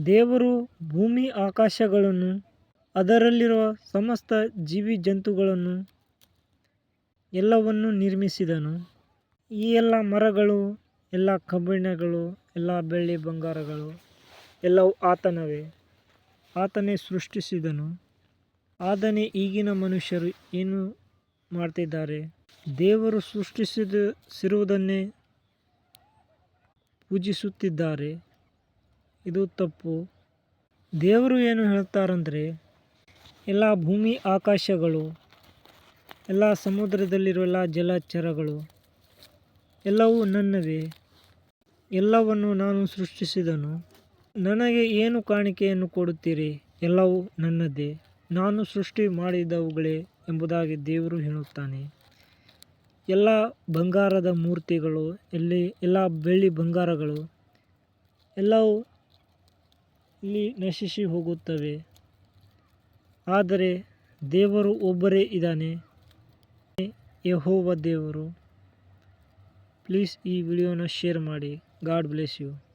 ದೇವರು ಭೂಮಿ ಆಕಾಶಗಳನ್ನು ಅದರಲ್ಲಿರುವ ಸಮಸ್ತ ಜೀವಿ ಜಂತುಗಳನ್ನು ಎಲ್ಲವನ್ನು ನಿರ್ಮಿಸಿದನು. ಈ ಎಲ್ಲ ಮರಗಳು, ಎಲ್ಲ ಕಬ್ಬಿಣಗಳು, ಎಲ್ಲ ಬೆಳ್ಳಿ ಬಂಗಾರಗಳು ಎಲ್ಲವೂ ಆತನವೇ. ಆತನೇ ಸೃಷ್ಟಿಸಿದನು. ಆದರೆ ಈಗಿನ ಮನುಷ್ಯರು ಏನು ಮಾಡ್ತಿದ್ದಾರೆ? ದೇವರು ಸೃಷ್ಟಿಸಿರುವುದನ್ನೇ ಪೂಜಿಸುತ್ತಿದ್ದಾರೆ. ಇದು ತಪ್ಪು. ದೇವರು ಏನು ಹೇಳ್ತಾರಂದರೆ, ಎಲ್ಲ ಭೂಮಿ ಆಕಾಶಗಳು, ಎಲ್ಲ ಸಮುದ್ರದಲ್ಲಿರುವ ಎಲ್ಲ ಜಲಚರಗಳು ಎಲ್ಲವೂ ನನ್ನವೇ. ಎಲ್ಲವನ್ನು ನಾನು ಸೃಷ್ಟಿಸಿದನು. ನನಗೆ ಏನು ಕಾಣಿಕೆಯನ್ನು ಕೊಡುತ್ತೀರಿ? ಎಲ್ಲವೂ ನನ್ನದೇ. ನಾನು ಸೃಷ್ಟಿ ಮಾಡಿದವುಗಳೇ ಎಂಬುದಾಗಿ ದೇವರು ಹೇಳುತ್ತಾನೆ. ಎಲ್ಲ ಬಂಗಾರದ ಮೂರ್ತಿಗಳು, ಎಲ್ಲ ಬೆಳ್ಳಿ ಬಂಗಾರಗಳು ಎಲ್ಲವೂ ಇಲ್ಲಿ ನಶಿಸಿ ಹೋಗುತ್ತವೆ. ಆದರೆ ದೇವರು ಒಬ್ಬರೇ ಇದ್ದಾನೆ, ಯೆಹೋವ ದೇವರು. ಪ್ಲೀಸ್ ಈ ವಿಡಿಯೋನ ಶೇರ್ ಮಾಡಿ. God bless you.